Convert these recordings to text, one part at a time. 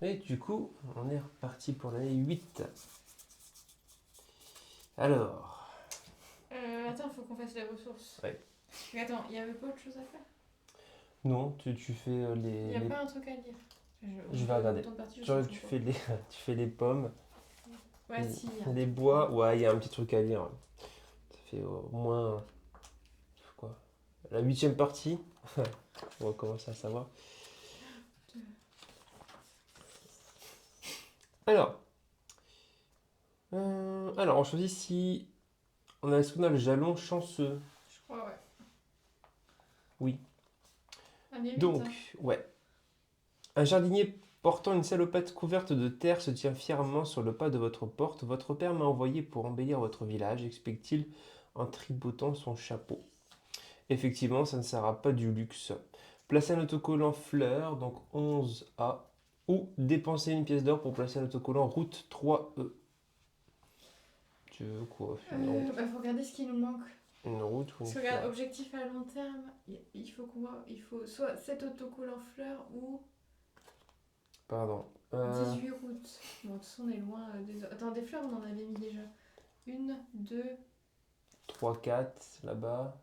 Et du coup, on est reparti pour l'année 8. Alors, Attends, faut qu'on fasse les ressources. ouais. Mais attends, il y avait pas autre chose à faire? Non, tu fais Il n'y a pas un truc à lire. Je vais regarder. Autant de parties, je sais Genre, toujours tu pas. fais les, tu fais les pommes, Ouais, si, il y a un les truc. bois. Ouais, il y a un petit truc à lire. Ça fait au moins, quoi, la huitième partie. On va commencer à savoir. Alors, on choisit si est-ce qu'on a le jalon chanceux. Je crois, ouais. Oui. Allez, vite. Donc, ouais. Un jardinier portant une salopette couverte de terre se tient fièrement sur le pas de votre porte. Votre père m'a envoyé pour embellir votre village, explique-t-il en tripotant son chapeau. Effectivement, ça ne sera pas du luxe. Placez un autocollant fleur, donc 11A, ou dépenser une pièce d'or pour placer un autocollant route 3E. Tu veux quoi? Faut regarder ce qui nous manque. Une route ou une Parce que regarde, fleur? objectif à long terme, il faut soit 7 autocollants fleurs ou Pardon. 18 routes. Bon, de toute façon, on est loin des. Attends, des fleurs, on en avait mis déjà. Une, deux. 3, 4, là-bas.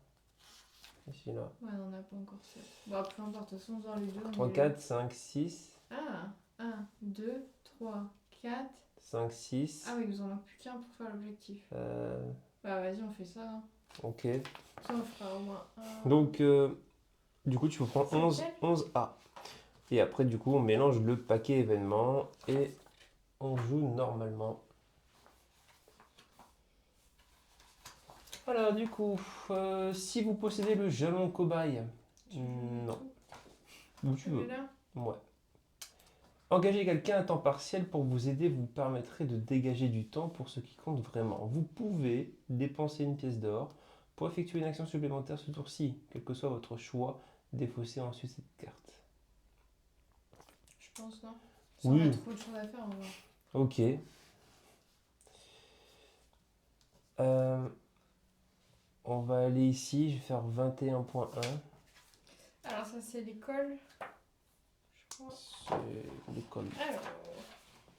Ici, là. Ouais, on en a pas encore 7. Bon, peu importe, de toute façon, dans les deux, on 3, est là. 4, 5, 6. Ah, un, 2, 3, 4. 5, 6. Ah oui, il nous en manque plus qu'un pour faire l'objectif. Euh, Bah vas-y, on fait ça. Hein. ok. Ça, on fera au moins un. Donc, du coup, tu peux prendre C'est 11, lequel 11A. Et après, du coup, on mélange le paquet événement et on joue normalement. Alors, du coup, si vous possédez le jalon cobaye, non, où tu veux. Celui-là Ouais. Engager quelqu'un à temps partiel pour vous aider vous permettrait de dégager du temps pour ce qui compte vraiment. Vous pouvez dépenser une pièce d'or pour effectuer une action supplémentaire ce tour-ci, quel que soit votre choix. Défaussez ensuite cette carte. Je pense, non Ça, on a Oui, trop de choses à faire, on va. ok. Euh, on va aller ici, je vais faire 21.1. Alors, ça, c'est l'école, je crois. C'est l'école. Alors.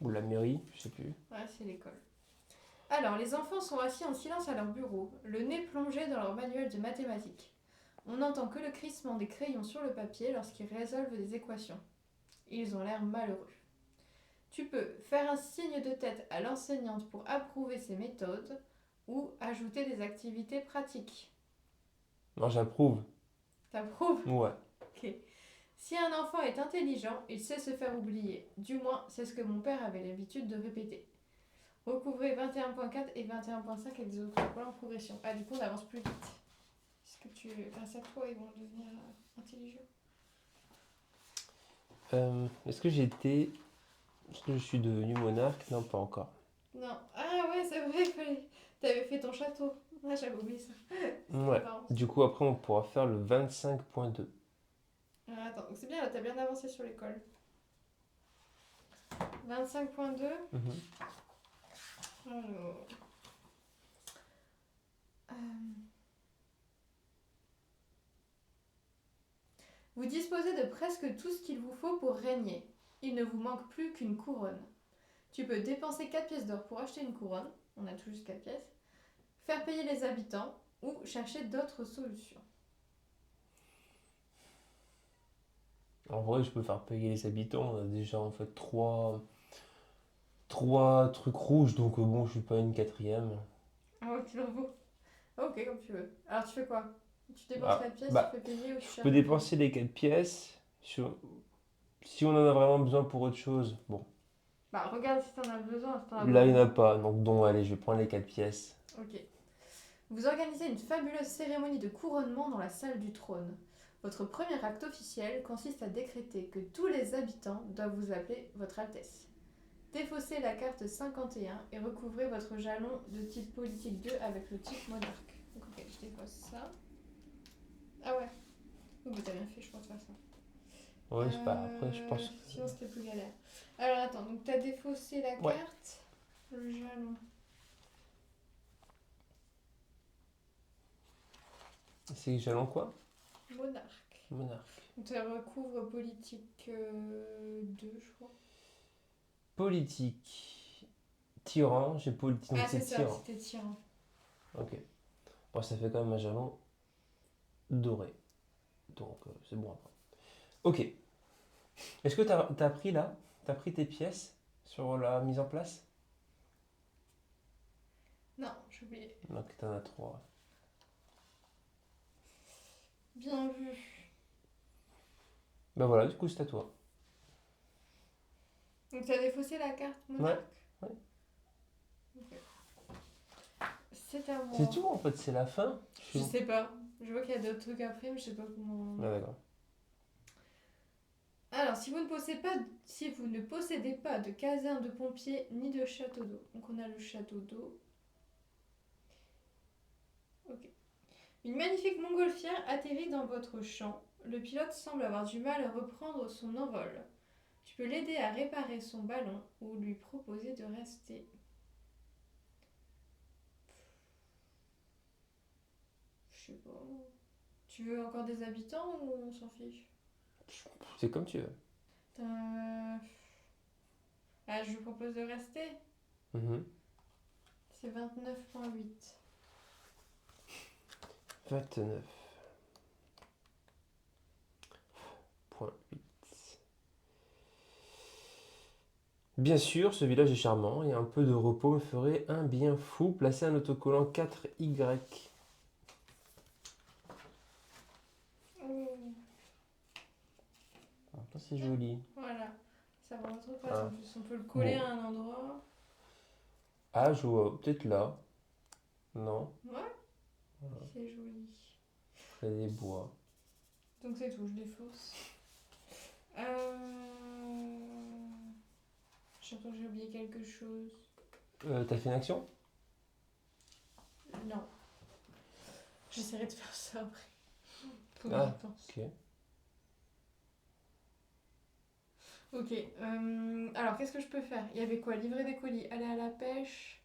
Ou la mairie, je sais plus. Ouais, c'est l'école. Alors, les enfants sont assis en silence à leur bureau, le nez plongé dans leur manuel de mathématiques. On n'entend que le crissement des crayons sur le papier lorsqu'ils résolvent des équations. Ils ont l'air malheureux. Tu peux faire un signe de tête à l'enseignante pour approuver ses méthodes ou ajouter des activités pratiques. Non, j'approuve. T'approuves? Ouais. Ok. Si un enfant est intelligent, il sait se faire oublier. Du moins, c'est ce que mon père avait l'habitude de répéter. Recouvrez 21.4 et 21.5 avec des autocollants en progression. Ah, du coup, on avance plus vite. Est-ce que grâce à toi, ils vont devenir intelligents? Est-ce que Est-ce que je suis devenu monarque? Non, pas encore. Non. Ah ouais, c'est vrai, t'avais fait ton château. Ah, j'avais oublié ça. Ouais. Du coup, après, on pourra faire le 25.2. Ah, attends, donc c'est bien, là, t'as bien avancé sur l'école. 25.2. Mhm. Alors. Euh, Vous disposez de presque tout ce qu'il vous faut pour régner. Il ne vous manque plus qu'une couronne. Tu peux dépenser 4 pièces d'or pour acheter une couronne. On a tout juste 4 pièces. Faire payer les habitants ou chercher d'autres solutions. En vrai, je peux faire payer les habitants. On a déjà en fait trois trucs rouges, donc bon, je suis pas une quatrième. Ah ouais, tu l'en veux. Ok, comme tu veux. Alors tu fais quoi? Tu dépenses Ah, 4 pièces, tu bah, fais payer ou tu je peux cherches autre chose? dépenser les 4 pièces. Si on en a vraiment besoin pour autre chose, bon. Bah regarde si t'en as besoin, si t'en as Là, il n'y en a besoin. pas, donc bon, allez, je vais prendre les 4 pièces. Ok. Vous organisez une fabuleuse cérémonie de couronnement dans la salle du trône. Votre premier acte officiel consiste à décréter que tous les habitants doivent vous appeler Votre Altesse. Défaussez la carte 51 et recouvrez votre jalon de type politique 2 avec le type monarque. Donc, ok, je défausse ça. Ah ouais. Oui, mais t'as bien fait, je pense, de faire ça. Ouais, c'est pas. Après, je pense que. Sinon, c'était plus galère. Alors, attends, donc t'as défaussé la Ouais. carte, le jalon. C'est jalon quoi? Monarque. Monarque. Donc, ça recouvre politique 2, je crois. politique. Tyran, j'ai politique, donc Ah, c'est c'est ça, tyran. c'était tyran. Ok. Bon, ça fait quand même un jalon doré. Donc, c'est bon après. Ok. Est-ce que t'as pris là? T'as pris tes pièces sur la mise en place? Non, j'ai oublié. Donc, t'en as 3. Bien vu. Ben voilà, du coup, c'est à toi. Donc, t'as défaussé la carte Ouais. monarque? Ouais. Ok. C'est à moi. C'est tout en fait, c'est la fin. Je sais pas. Je vois qu'il y a d'autres trucs après, mais je sais pas comment. Ah, d'accord. Alors, si vous ne possédez pas de caserne de pompiers ni de château d'eau. Donc, on a le château d'eau. Ok. Une magnifique montgolfière atterrit dans votre champ. Le pilote semble avoir du mal à reprendre son envol. Tu peux l'aider à réparer son ballon ou lui proposer de rester. Je sais pas. Tu veux encore des habitants ou on s'en fiche? C'est comme tu veux. Ah, je lui propose de rester. Mhm. C'est 29,8. 29,8. Bien sûr, ce village est charmant et un peu de repos me ferait un bien fou. Placez un autocollant 4Y. Oh, Ah, ça, c'est joli. voilà. Ça va trop pas. Ah. En plus, on peut le coller Bon. à un endroit. Ah, je vois. Peut-être là. Non. Ouais, Voilà. c'est joli. Près des bois. Donc c'est tout, je défausse. Je sens que j'ai oublié quelque chose. T'as fait une action? Non. J'essaierai de faire ça après. Faut que Ah, j'y pense. ok. Ok. Alors, qu'est-ce que je peux faire? Il y avait quoi? Livrer des colis, aller à la pêche,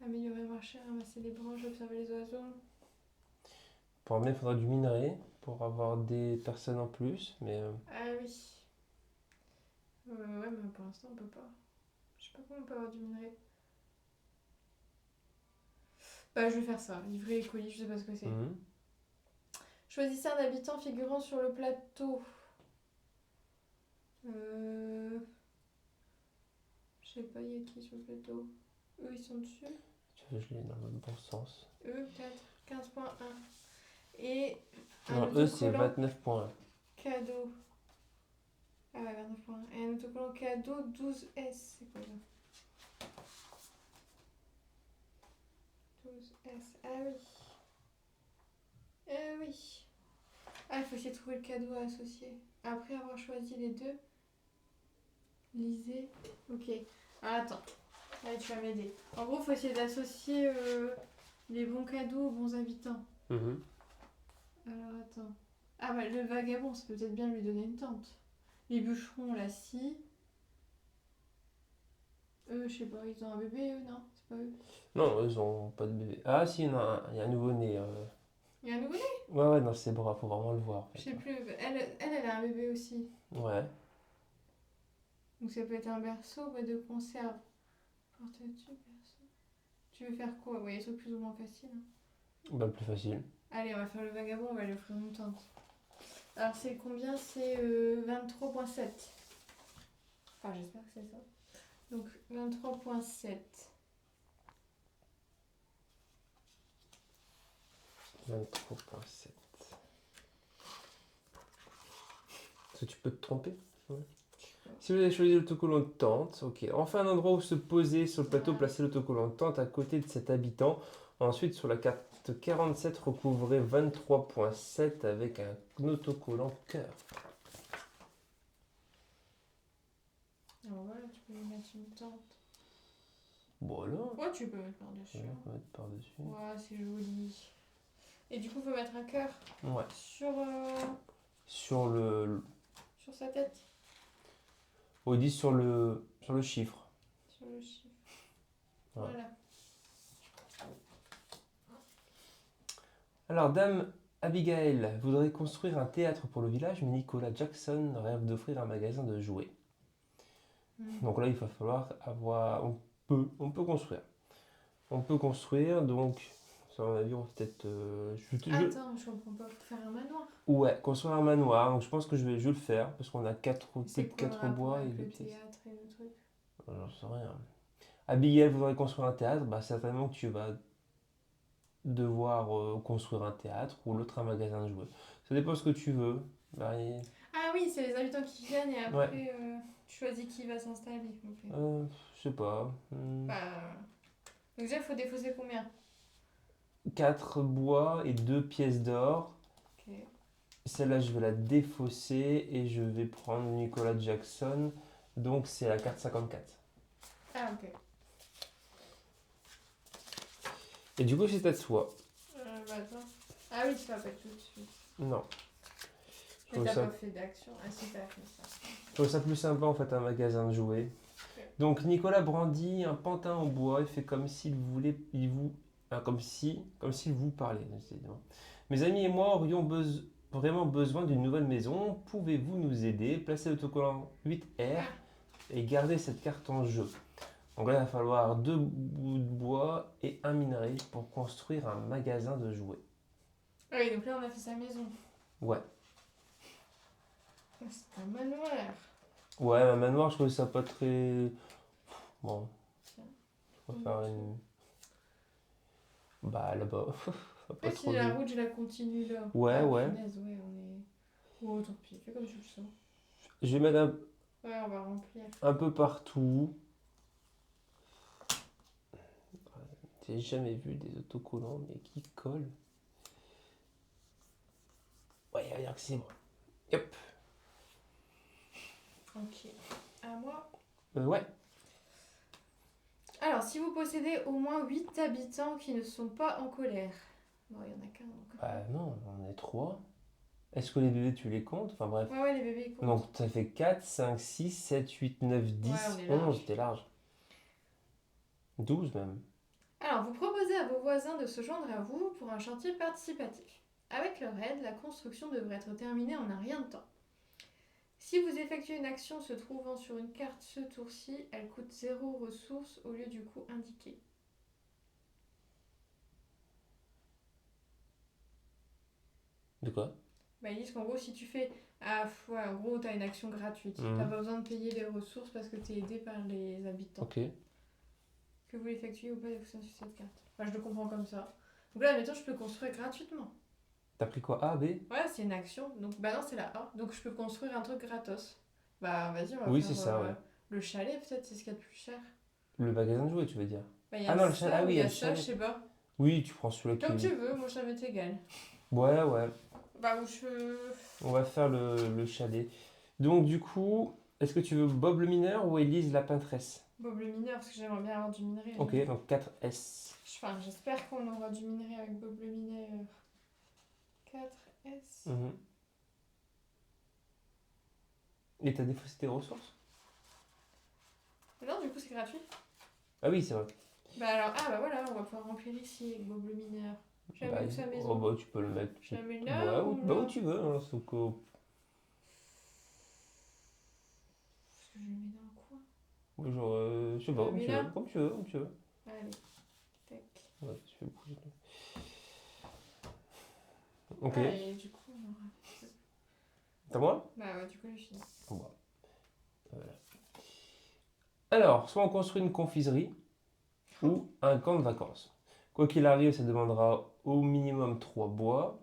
améliorer le marché, ramasser les branches, observer les oiseaux. Pour emmener, il faudra du minerai pour avoir des personnes en plus. Mais Ah oui. Ouais, mais pour l'instant, on peut pas. Je sais pas comment on peut avoir du minerai. Bah, je vais faire ça. Livrer les colis, je sais pas ce que c'est. mhm. Choisissez un habitant figurant sur le plateau. Je sais pas, il y a qui sur le plateau? Eux, ils sont dessus. Tu veux, je l'ai dans le bon sens. Eux, peut-être. 15,1. Et un Non, eux, c'est autocollant 29,1. cadeau. Ah ouais, 29,1. Et un autocollant cadeau 12S. C'est quoi ça? 12S. Ah oui. Oui. Ah, il faut essayer de trouver le cadeau à associer. Après avoir choisi les deux, lisez. Ok. Ah, attends. Allez, tu vas m'aider. En gros, il faut essayer d'associer les bons cadeaux aux bons habitants. Mhm. Alors, attends. Ah, bah, le vagabond, ça peut peut-être bien lui donner une tente. Les bûcherons, la scie. Eux, je sais pas, ils ont un bébé, eux, non? C'est pas eux. Non, eux, ils ont pas de bébé. Ah, si, il y a un nouveau-né. Il y a un nouveau-né? Ouais, ouais, dans ses bras, faut vraiment le voir. En Je fait. sais plus. Elle a un bébé aussi. Ouais. Donc, ça peut être un berceau, boîte de conserve. Porte-tu, berceau. Tu veux faire quoi? Ouais, des trucs plus ou moins faciles. Hein. Bah, le plus facile. Allez, on va faire le vagabond, on va lui offrir une tente. Alors, c'est combien? C'est 23,7. Enfin, j'espère que c'est ça. Donc, 23,7. 23,7. Est-ce que tu peux te tromper? Ouais. Si vous avez choisi l'autocollant de tente, ok. Enfin, un endroit où se poser sur le plateau, Ouais. placez l'autocollant de tente à côté de cet habitant. Ensuite, sur la carte 47, recouvrez 23,7 avec un autocollant cœur. Alors voilà, tu peux lui mettre une tente. Voilà. Ouais, tu peux mettre par-dessus. On va mettre par-dessus. Ouais, c'est joli. Et du coup, il faut mettre un cœur Ouais. sur sa tête. On dit sur le chiffre. Sur le chiffre. Ouais. Voilà. Alors, Dame Abigail voudrait construire un théâtre pour le village, mais Nicolas Jackson rêve d'offrir un magasin de jouets. Donc là, il va falloir avoir... On peut construire. On peut construire, donc... Ça, à mon avis, on va peut-être... Attends, je comprends pas. Faut faire un manoir. Ouais, construire un manoir. Donc je pense que je vais le faire, parce qu'on a plus C'est de quoi le 4 rapport bois et avec 2 le pièces. théâtre et le truc? J'en sais rien. Abigail voudrait construire un théâtre, bah certainement que tu vas devoir construire un théâtre ou l'autre un magasin de jouets. Ça dépend ce que tu veux. Bah, Ah oui, c'est les habitants qui viennent et ouais, après tu choisis qui va s'installer. Ok. je sais pas. Bah, donc déjà, il faut défausser combien? 4 bois et 2 pièces d'or. Ok. Celle-là, je vais la défausser et je vais prendre Nicolas Jackson. Donc c'est la carte 54. Ah ok. Et du coup, c'est à toi. Bah attends. Ah oui, tu vas pas tout de suite. Non. Je Mais trouve t'as ça, pas fait d'action. Ah si, t'as fait ça. je trouve ça plus sympa en fait, un magasin de jouets. Ok. Donc Nicolas brandit un pantin en bois et fait comme s'il voulait, il vous, comme s'il vous parlait. Décidément. Mes amis et moi aurions vraiment besoin d'une nouvelle maison. Pouvez-vous nous aider? Placez l'autocollant 8R Ah, et gardez cette carte en jeu. Donc là, il va falloir 2 bouts de bois et un minerai pour construire un magasin de jouets. ah oui, donc là on a fait sa maison. Ouais. Ah, c'est un manoir. Ouais, un manoir, je trouve ça pas très... Bon, Tiens. je préfère une... Bah là-bas, pas Ah trop si, la vu. route, je la continue là. Ouais, Ah ouais. punaise, ouais, on est... Oh, tant pis, fais comme tu le sens. Je vais mettre Ouais, on va remplir. un peu partout. J'ai jamais vu des autocollants, mais qui collent. Ouais, il va dire que c'est bon. Hop. Ok. À moi. Ouais. Alors, si vous possédez au moins 8 habitants qui ne sont pas en colère. Bon, il y en a qu'un donc. Bah non, on est 3. Est-ce que les bébés, tu les comptes? Enfin bref. Ouais, les bébés ils comptent. Donc ça fait 4, 5, 6, 7, 8, 9, Ouais, 10, on est 11. large. T'es large. 12 même. Alors, vous proposez à vos voisins de se joindre à vous pour un chantier participatif. Avec leur aide, la construction devrait être terminée en un rien de temps. Si vous effectuez une action se trouvant sur une carte ce tour-ci, elle coûte 0 ressources au lieu du coût indiqué. De quoi? Bah, ils disent qu'en gros, si tu fais. Ah, ouais, en gros, t'as une action gratuite. T'as pas besoin de payer les ressources parce que t'es aidé par les habitants. Ok. Que vous l'effectuez ou pas sur cette carte. Enfin, je le comprends comme ça. Donc là, admettons, je peux construire gratuitement. T'as pris quoi? A, B? Ouais, c'est une action. Donc, bah non, c'est la A. Donc, je peux construire un truc gratos. Bah, vas-y, on va Oui, faire c'est ça, ouais. le chalet, peut-être, c'est ce qu'il y a de plus cher. Le magasin de jouets, tu veux dire? Bah, il y Ah a non, le chalet. ça Ah ou oui, il il y y a a le ça, je chalet. sais pas. Oui, tu prends celui-là Comme qui... tu veux, moi, ça m'est égal. Ouais, ouais. Bah, où je. On va faire le chalet. Donc du coup, est-ce que tu veux Bob le mineur ou Élise la peintresse? Bob le mineur, parce que j'aimerais bien avoir du minerai. Ok, donc 4S. Enfin, j'espère qu'on aura du minerai avec Bob le mineur. 4S. Mhm. Et t'as défaussé tes ressources? Non, du coup, c'est gratuit. Ah oui, c'est vrai. Bah alors, ah bah voilà, on va pouvoir remplir ici avec Bob le mineur. Bah, Jamais où sa oh, maison. bah, tu peux le mettre. Jamais Ouais, là ou bah, où là. tu veux. Hein, sauf que... Est-ce que je le mets dans le coin? Genre, je sais Je pas, le comme mets tu là. veux. Comme tu veux, comme tu veux. Allez, tac. Ouais, tu fais bouger. Ok. Ah, et du coup, on aura. T'as moi? Bah ouais, du coup, j'ai fini. Bon, bah, voilà. Alors, soit on construit une confiserie ou un camp de vacances. Quoi qu'il arrive, ça demandera au minimum 3 bois,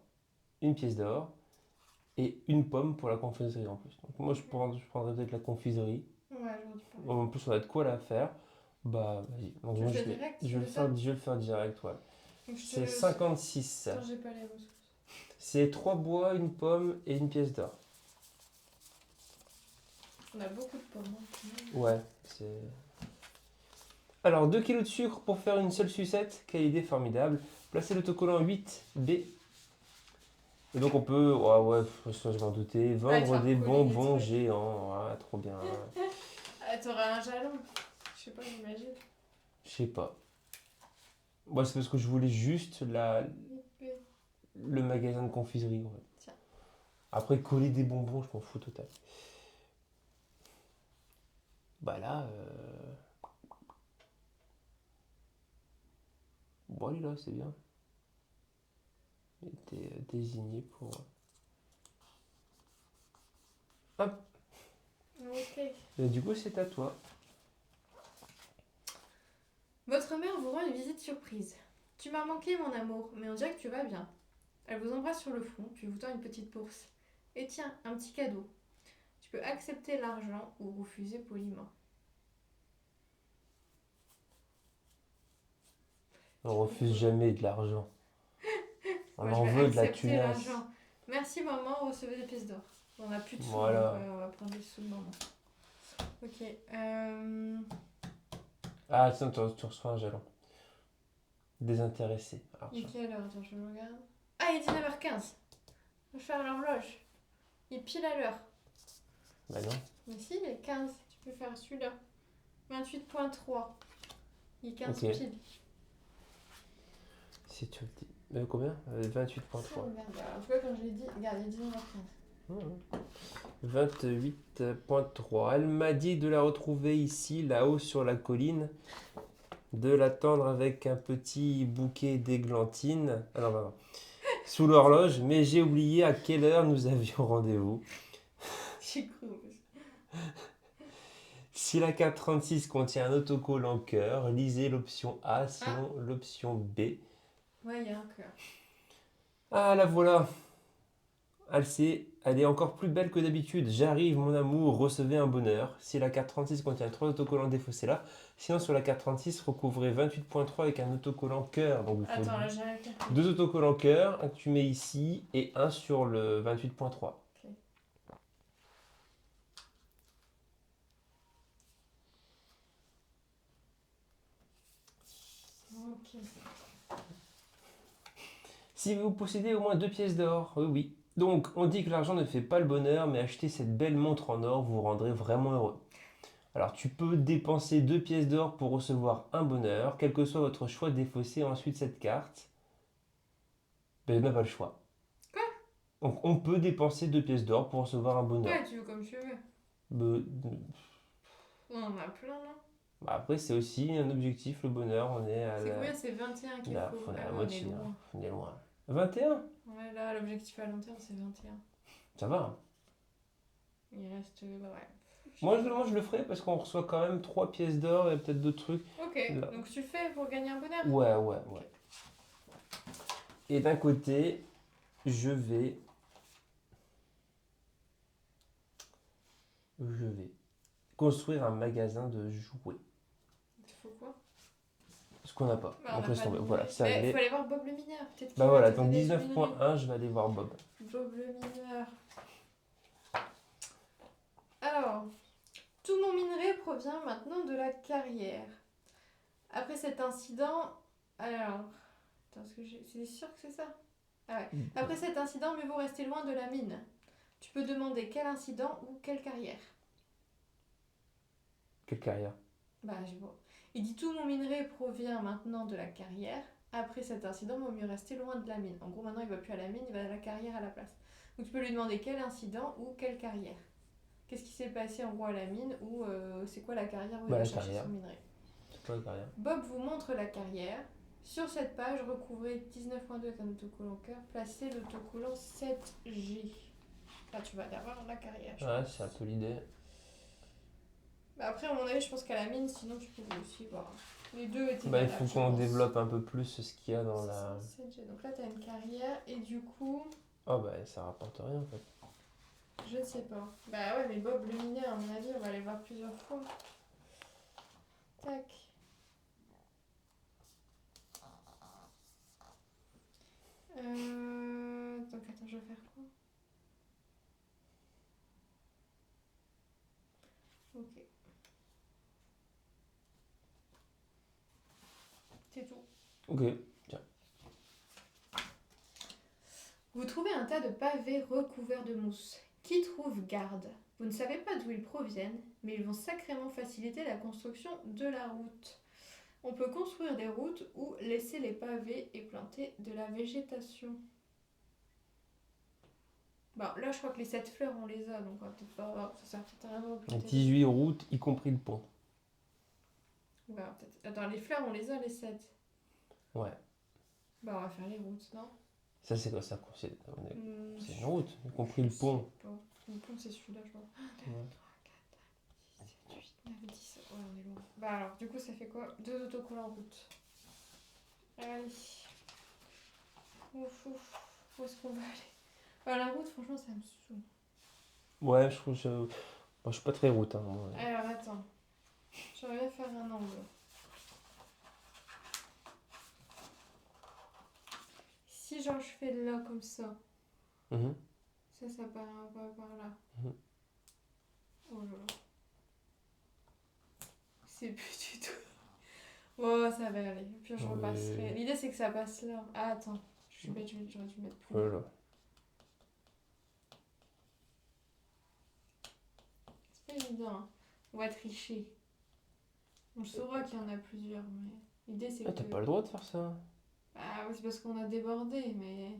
une pièce d'or et une pomme pour la confiserie en plus. Donc moi je prendrais peut-être la confiserie. Ouais, j'aurais dû pas. En plus on a de quoi la faire. Bah vas-y. Donc Tu le moi fais direct, je tu vais le fais faire, ça? je vais le faire direct, ouais. Donc je C'est te. 56. Attends, j'ai pas les ressources. C'est 3 bois, une pomme et une pièce d'or. On a beaucoup de pommes. Hein. Ouais, c'est... Alors 2 kilos de sucre pour faire une seule sucette. Quelle idée formidable. Placez l'autocollant 8B. Et donc on peut, ouais, ça je m'en doutais, Ah, tu vendre vas des recoller les bonbons trucs. géants. Ouais, trop bien. Ah, t'auras un jalon. Je sais pas, j'imagine. Je sais pas. Moi, c'est parce que je voulais juste le magasin de confiserie. Ouais. Tiens. Après, coller des bonbons, je m'en fous total. Bah là, bon, il est là, c'est bien. Il était désigné pour. Hop, Ok. et du coup, c'est à toi. Votre mère vous rend une visite surprise. Tu m'as manqué, mon amour, mais on dirait que tu vas bien. Elle vous embrasse sur le front, puis vous tend une petite bourse. Et tiens, un petit cadeau. Tu peux accepter l'argent ou refuser poliment. On refuse jamais de l'argent. On Moi, je en vais veut de la accepter tunasse. l'argent. Merci, maman, recevez des pièces d'or. On n'a plus de sous, donc Voilà. on va prendre des sous de maman. Ok. Ah, tiens, tu reçois un jalon. Désintéressé. Alors, Il est tiens. quelle heure? Attends, je regarde. Ah, il est 19h15. Je vais faire l'horloge. Il est pile à l'heure. Bah non. Mais si, il est 15. Tu peux faire celui-là. 28.3. Il est 15 Ok. pile. Si tu le dis. Combien Si, 28.3. merde. En tout cas, quand je l'ai dit, regarde, il est 19h15. 28.3. Elle m'a dit de la retrouver ici, là-haut sur la colline, de l'attendre avec un petit bouquet d'églantines. Ah non, non. Sous l'horloge, mais j'ai oublié à quelle heure nous avions rendez-vous. J'ai cru. Si la carte 36 contient un autocollant cœur, lisez l'option A, sinon l'option B. Ouais, il y a un cœur. Ah, la voilà. Elle est encore plus belle que d'habitude. J'arrive, mon amour, recevez un bonheur. Si la carte 36 contient 3 autocollants, défaussez là. Sinon, sur la carte 36, recouvrez 28.3 avec un autocollant cœur. Donc, il faut Attends, là, j'ai rien compris. 2 autocollants cœur, un que tu mets ici et un sur le 28.3. Ok. Ok. Si vous possédez au moins 2 pièces d'or, oui, oui. Donc, on dit que l'argent ne fait pas le bonheur, mais acheter cette belle montre en or vous rendrez vraiment heureux. Alors, tu peux dépenser 2 pièces d'or pour recevoir un bonheur, quel que soit votre choix, défausser ensuite cette carte. Ben, on n'a pas le choix. Quoi? Donc, on peut dépenser 2 pièces d'or pour recevoir un bonheur. Ouais, tu veux comme tu veux. Ben, On en a plein, non? bah, après, c'est aussi un objectif, le bonheur. On est à C'est la, combien? C'est 21 qu'il là, faut. on est à Ah la ouais, on est moitié. Hein. loin. On est loin. 21. Ouais, là, l'objectif à long terme, c'est 21. Ça va. Hein. Il reste. Bah ouais. Moi, je le ferai parce qu'on reçoit quand même 3 pièces d'or et peut-être d'autres trucs. Ok, Là. donc tu le fais pour gagner un bonheur? Ouais, ouais, ouais. Et d'un côté, je vais construire un magasin de jouets. Il faut quoi? Ce qu'on n'a pas. Bah, on Donc n'a laisse pas de tomber. minerai. Voilà, c'est Mais réglé. faut aller voir Bob le mineur. Peut-être qu'il Bah va voilà, te donc donner du minerai. 19.1, je vais aller voir Bob. Bob le mineur. Alors, tout mon minerai provient maintenant de la carrière. Après cet incident. Alors. Attends, c'est sûr que c'est ça? Ah ouais. Après cet incident, mieux vaut rester loin de la mine. Tu peux demander quel incident ou quelle carrière. Quelle carrière? Bah, je vois. Il dit tout mon minerai provient maintenant de la carrière. Après cet incident, il vaut mieux rester loin de la mine. En gros, maintenant, il va plus à la mine, il va à la carrière à la place. Donc, tu peux lui demander quel incident ou quelle carrière. Qu'est-ce qui s'est passé en gros à la mine ou c'est quoi la carrière où il Bah, va la chercher carrière. son minerai. C'est quoi la carrière? Bob vous montre la carrière. Sur cette page, recouvrez 19.2 avec un autocollant cœur. Placez l'autocollant 7G. Là, tu vas aller voir la carrière. Ouais, c'est un peu l'idée. Bah après, à mon avis, je pense qu'à la mine, sinon tu peux aussi voir. Les deux étaient Bah, il valables, faut je qu'on pense. développe un peu plus ce qu'il y a dans la. 7G. Donc là, tu as une carrière et du coup, Oh, bah, ça rapporte rien en fait. je ne sais pas. Bah ouais, mais Bob le mineur, à mon avis, on va aller voir plusieurs fois. Tac. Donc attends, je vais faire quoi? Ok. C'est tout. Ok. Vous trouvez un tas de pavés recouverts de mousse. Qui trouve garde? Vous ne savez pas d'où ils proviennent, mais ils vont sacrément faciliter la construction de la route. On peut construire des routes ou laisser les pavés et planter de la végétation. Bah, là, je crois que les 7 fleurs, on les a, donc on va peut-être pas. Ça sert peut-être à rien de recruter. 18 routes, y compris le pont. On verra peut-être. Attends, les fleurs, on les a, les 7. Ouais. Bah, on va faire les routes, non? Ça, c'est quoi ça? C'est Je une route, y compris le sais pont. pas. Le pont, c'est celui-là, je crois. Ouais. 7, 8, 9, 10. Ouais, on est loin. Bah, alors, du coup, ça fait quoi? 2 autocollants en route. Allez. Ouf, ouf. Où est-ce qu'on va aller? Bah, la route, franchement, ça me saoule. Ouais, je trouve que moi, je suis pas très route. Hein, moi. Alors, attends. J'aimerais bien faire un angle. Si, genre, je fais là, comme ça. Mhm. Ça part par là. Mhm. Oh là là. C'est plus du tout. Oh, ça va aller. Puis je Ouais. repasserai. L'idée, c'est que ça passe là. Ah, attends. Je suis bête, j'aurais dû mettre plus. Voilà. C'est pas évident. Hein. On va tricher. On saura qu'il y en a plusieurs, mais l'idée, c'est Ah, que. t'as pas le droit de faire ça. Ah oui, c'est parce qu'on a débordé, mais.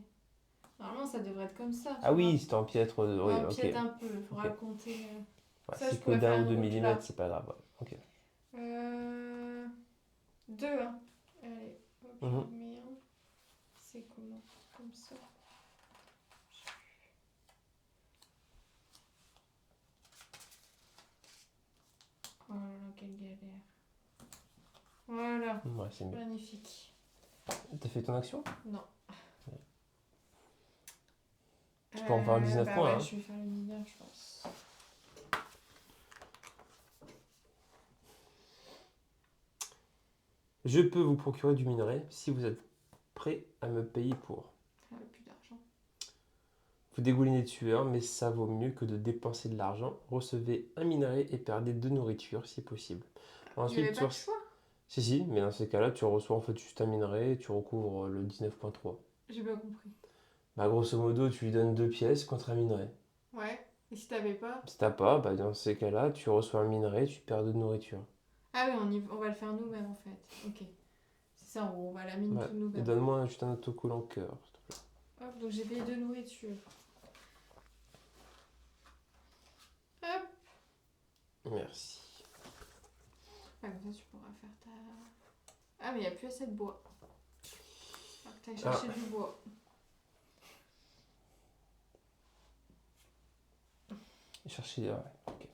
Normalement, ça devrait être comme ça. Ah Tu vois. oui, c'était empiètre. Oui, On ok. empiète un peu. Il faudra Ok. compter. Ouais, Ça, je c'est que pourrais faire d'un ou une deux route là. millimètres, c'est pas grave. Ouais. Ok. 2, hein. Allez, hop, j'en Mhm. mets un. C'est comment? Comme ça. Oh là là, quelle galère. Voilà, Ouais, c'est mieux. magnifique. T'as fait ton action? Non. Tu peux en faire 19 bah points. ouais, Hein. je vais faire le mineur, je pense. Je peux vous procurer du minerai si vous êtes prêt à me payer pour. Ah, plus d'argent. Vous dégoulinez de sueur, mais ça vaut mieux que de dépenser de l'argent. Recevez un minerai et perdez 2 nourritures si possible. Il n'y Ensuite, avait pas de choix. Si, mais dans ces cas-là, tu reçois en fait juste un minerai et tu recouvres le 19.3. J'ai pas compris. Bah, grosso modo, tu lui donnes 2 pièces contre un minerai. Ouais. Et si t'avais pas? Si t'as pas, bah, dans ces cas-là, tu reçois un minerai et tu perds 2 de nourriture. Ah oui, on va le faire nous-mêmes en fait. Ok. C'est ça, on va la mine Ouais. tout Et nous-mêmes. donne-moi juste un autocollant cœur, s'il te plaît. Hop, donc j'ai payé 2 nourritures. Hop. Merci. Ah, comme ça tu pourras faire ta. Ah, mais il n'y a plus assez de bois. Alors que t'ailles chercher du bois. Chercher. Ouais, ok.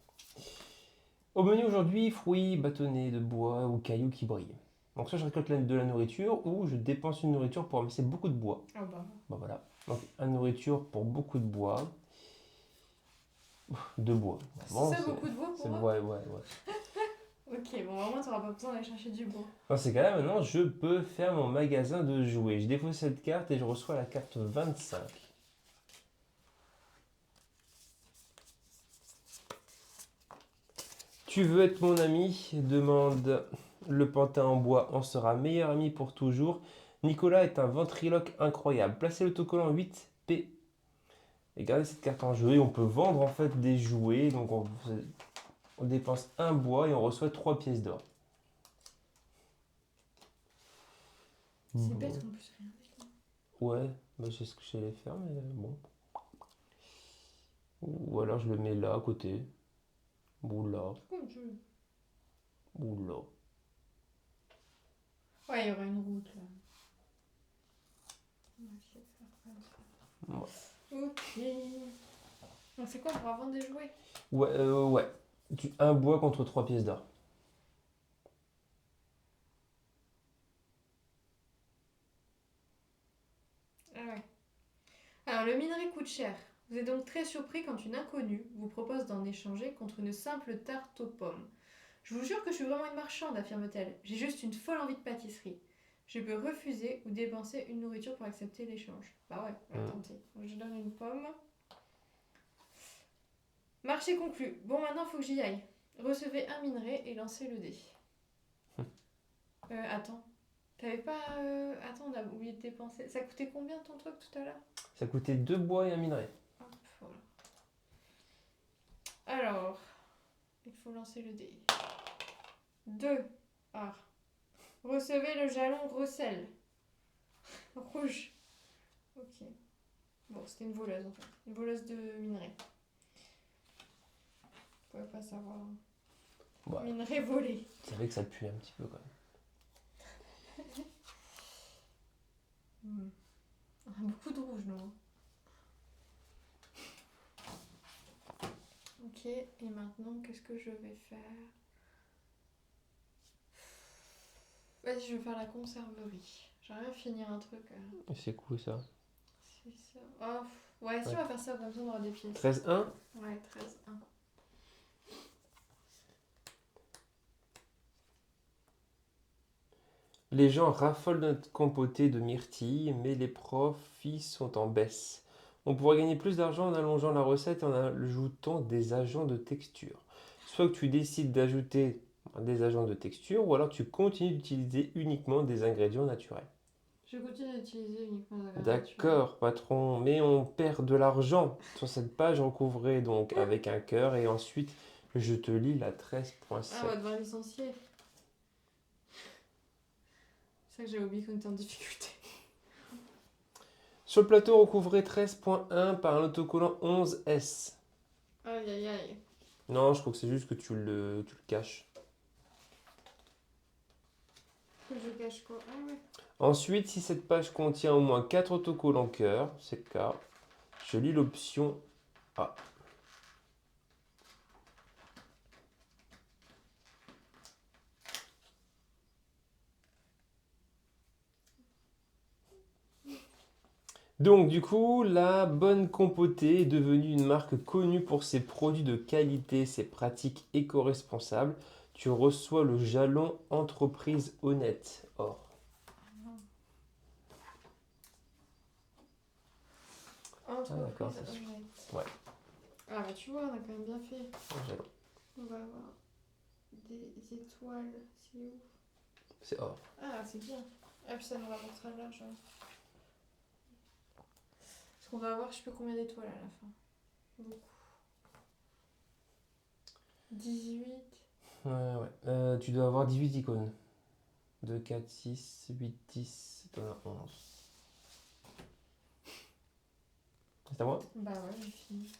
Au menu aujourd'hui, fruits, bâtonnets de bois ou cailloux qui brillent. Donc soit je récolte de la nourriture ou je dépense une nourriture pour ramasser beaucoup de bois. Ah bah. Bah voilà. Donc une nourriture pour beaucoup de bois. De bois. C'est Bon, ça beaucoup de bois c'est pour eux? ouais. Ok, bon, vraiment, t'auras pas besoin d'aller chercher du bois. Dans ces cas-là, maintenant, je peux faire mon magasin de jouets. Je dépose cette carte et je reçois la carte 25. Tu veux être mon ami? Demande le pantin en bois. On sera meilleur ami pour toujours. Nicolas est un ventriloque incroyable. Placez l'autocollant 8P. Et gardez cette carte en jeu. Et on peut vendre en fait des jouets. Donc on dépense un bois et on reçoit 3 pièces d'or. C'est Bon. bête qu'on puisse rien avec. Ouais, bah, c'est ce que j'allais faire, mais bon. Ou alors je le mets là à côté. Ou là. Comme tu veux. Ou là. Ouais, il y aura une route là. On va essayer de faire comme ça. Ouais. Ok. Donc c'est quoi, on pourra vendre des jouets? Ouais. Un bois contre 3 pièces d'or. Ah ouais. Alors le minerai coûte cher. Vous êtes donc très surpris quand une inconnue vous propose d'en échanger contre une simple tarte aux pommes. Je vous jure que je suis vraiment une marchande, affirme-t-elle. J'ai juste une folle envie de pâtisserie. Je peux refuser ou dépenser une nourriture pour accepter l'échange. Bah ouais, on va tenter. Donc, je donne une pomme. Marché conclu. Bon, maintenant, faut que j'y aille. Recevez un minerai et lancez le dé. Attends. T'avais pas... Attends, on a oublié de dépenser. Ça coûtait combien ton truc tout à l'heure? Ça coûtait 2 bois et un minerai. Hop, voilà. Alors, il faut lancer le dé. 2. Ah. Recevez le jalon recel. Rouge. Ok. Bon, c'était une voleuse en fait. Une voleuse de minerais. Vous pouvez pas savoir. Ouais. Minerais volé. Tu savais que ça pue un petit peu quand même. On a beaucoup de rouge, non? Ok, et maintenant, qu'est-ce que je vais faire? Vas-y, je vais faire la conserverie. J'aimerais bien finir un truc. C'est cool ça. C'est ça. Oh, ouais, si Ouais. on va faire ça, comme ça on aura des pièces. 13-1. Ouais, 13-1. Les gens raffolent de notre compoté de myrtille, mais les profits sont en baisse. On pourra gagner plus d'argent en allongeant la recette et en ajoutant des agents de texture. Soit que tu décides d'ajouter des agents de texture, ou alors tu continues d'utiliser uniquement des ingrédients naturels. Je continue d'utiliser uniquement la garniture. D'accord, patron, mais on perd de l'argent. Sur cette page recouvrée donc avec un cœur, et ensuite je te lis la 13.7. Ah, on va devoir licencier. C'est vrai que j'avais oublié qu'on était en difficulté. Sur le plateau recouvré 13.1 par un autocollant 11S. Aïe aïe aïe. Non, je crois que c'est juste que tu le caches. Que je cache quoi? Ah ouais. Ensuite, si cette page contient au moins 4 autocollants cœur, c'est le cas, je lis l'option A. Donc du coup, la Bonne Compotée est devenue une marque connue pour ses produits de qualité, ses pratiques éco-responsables. Tu reçois le jalon entreprise honnête. Or. Entreprise d'accord, c'est sûr. honnête. Ouais. Ah bah tu vois, on a quand même bien fait. Un jalon. On va avoir des étoiles. C'est où? C'est or. Ah, c'est bien. Ah, puis ça nous rapportera de l'argent. Parce qu'on va avoir, je sais pas combien d'étoiles à la fin. Beaucoup. 18. Ouais. Tu dois avoir 18 icônes. 2, 4, 6, 8, 10, t'en as 11. C'est à moi? Bah ouais, j'ai fini.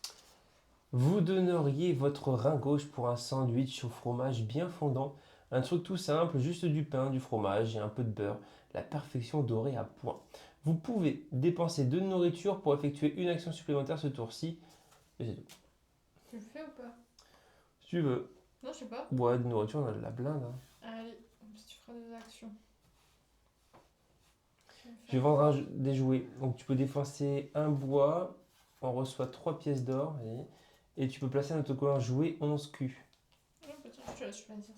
Vous donneriez votre rein gauche pour un sandwich au fromage bien fondant. Un truc tout simple, juste du pain, du fromage et un peu de beurre. La perfection dorée à point. Vous pouvez dépenser 2 de nourriture pour effectuer une action supplémentaire ce tour-ci. Et c'est tout. Tu le fais ou pas? Si tu veux. Non, je sais pas. Ouais, de nourriture, on a de la blinde. Hein. Allez, tu feras des actions. Je vais vendre des jouets. Donc tu peux dépenser un bois. On reçoit 3 pièces d'or. Et tu peux placer un autocollant jouet 11 Q. Oh, putain, je te laisse choisir.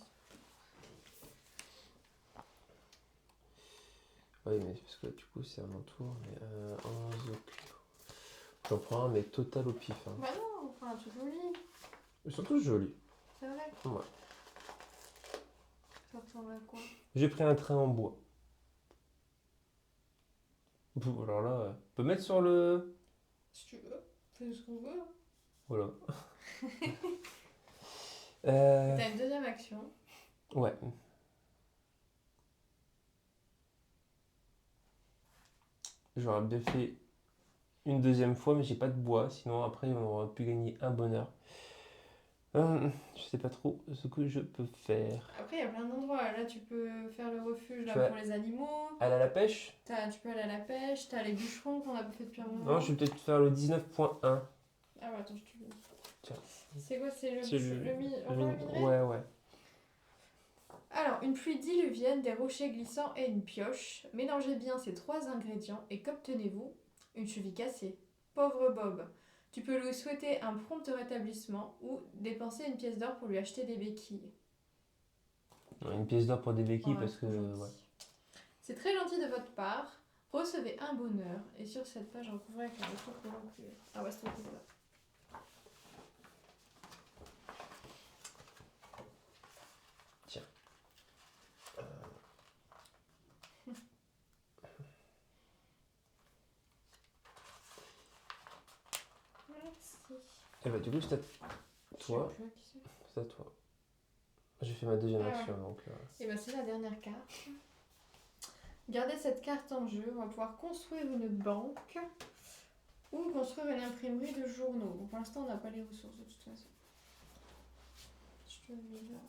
Oui, mais parce que du coup, c'est à mon tour. Mais 11 Q. J'en prends un, mais total au pif. Hein. Bah non, on prend un truc joli. Ils sont tous jolis. C'est vrai. Ouais. Ça ressemble à quoi? J'ai pris un train en bois. Alors là, on peut mettre sur le. Si tu veux, fais ce qu'on veut. Voilà. T'as une deuxième action. Ouais. J'aurais bien fait une deuxième fois, mais j'ai pas de bois. Sinon, après, on aurait pu gagner un bonheur. Je sais pas trop ce que je peux faire. Après, il y a plein d'endroits. Là, tu peux faire le refuge là, Tu vas- pour les animaux. Aller à la pêche? Tu peux aller à la pêche. T'as les bûcherons qu'on a pas fait depuis un moment. Non, je vais peut-être faire le 19.1. Ah ouais, attends, je te le dis. Tiens. C'est quoi? C'est C'est encore le minerai? Ouais. Alors, une pluie diluvienne, des rochers glissants et une pioche. Mélangez bien ces 3 ingrédients et qu'obtenez-vous? Une cheville cassée. Pauvre Bob. Tu peux lui souhaiter un prompt rétablissement ou dépenser une pièce d'or pour lui acheter des béquilles. Une pièce d'or pour des béquilles Ouais, parce que. trop gentil. Ouais. C'est très gentil de votre part. Recevez un bonheur. Et sur cette page, recouvrez avec un autocollant cuir. Ah ouais, c'est trop cool ça. Tiens. Merci. Et bah, du coup, c'est à toi. Je sais plus à qui c'est. C'est à toi. J'ai fait ma deuxième Ah ouais. action donc. Et bien c'est la dernière carte. Gardez cette carte en jeu. On va pouvoir construire une banque. Ou construire une imprimerie de journaux. Bon, pour l'instant, on n'a pas les ressources de toute façon. Je te mets là.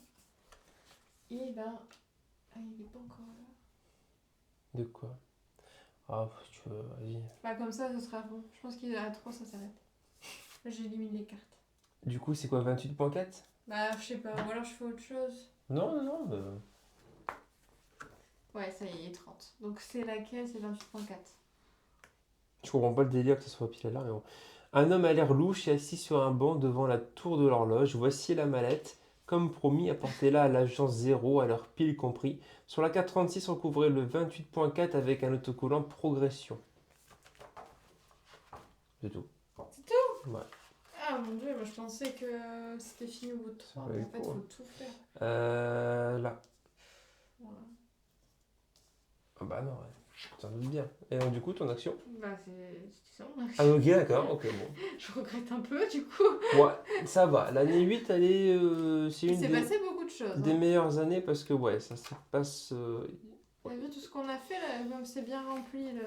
Et ben. Ah, il est pas encore là. De quoi? Ah, tu veux, vas-y. Bah, comme ça, ce sera bon. Je pense qu'il est à 3, ça s'arrête. Là, j'élimine les cartes. Du coup, c'est quoi, 28.4? Bah, je sais pas. Ou alors je fais autre chose. Non, non, non. Ouais, ça y est, il est 30. Donc, c'est laquelle? C'est 28.4. Je comprends pas le délire que ce soit pile là, mais bon. Un homme a l'air louche et assis sur un banc devant la tour de l'horloge. Voici la mallette. Comme promis, apportez-la à l'agence 0, à l'heure pile compris. Sur la 436, recouvrez le 28.4 avec un autocollant progression. C'est tout. C'est tout? Ouais. Ah mon dieu, moi je pensais que c'était fini au bout de 3. va Mais en être fait, court. faut tout faire. Là. Voilà. Ah bah non, ouais. T'en doutes bien. Et donc, du coup, ton action? Bah, c'est ça. Ah, ok, d'accord, ok, bon. Je regrette un peu du coup. Ouais, ça va. L'année 8, elle est. C'est Il une s'est passé beaucoup de choses. des Hein. meilleures années parce que, ouais, ça se passe. T'as vu tout ce qu'on a fait là? Même c'est bien rempli là,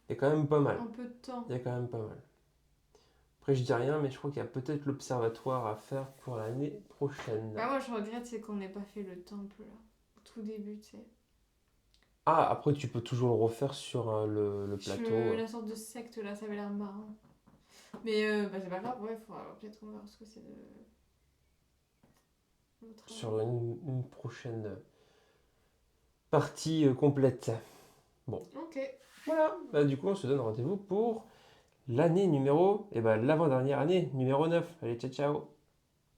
Il y a quand même pas mal. en peu de temps. Il y a quand même pas mal. Après, je dis rien, mais je crois qu'il y a peut-être l'observatoire à faire pour l'année prochaine. Bah, moi je regrette, c'est qu'on n'ait pas fait le temple là. Au tout début, tu sais. Ah, après, tu peux toujours le refaire sur le plateau. La sorte de secte là, ça avait l'air marrant. Mais bah, c'est pas grave, ouais, faudra peut-être qu'on verra ce que c'est de. Notre Sur une prochaine partie complète. Bon, Ok. voilà. Bah, du coup, on se donne rendez-vous pour l'année numéro. Et bah, l'avant-dernière année, numéro 9. Allez, ciao, ciao.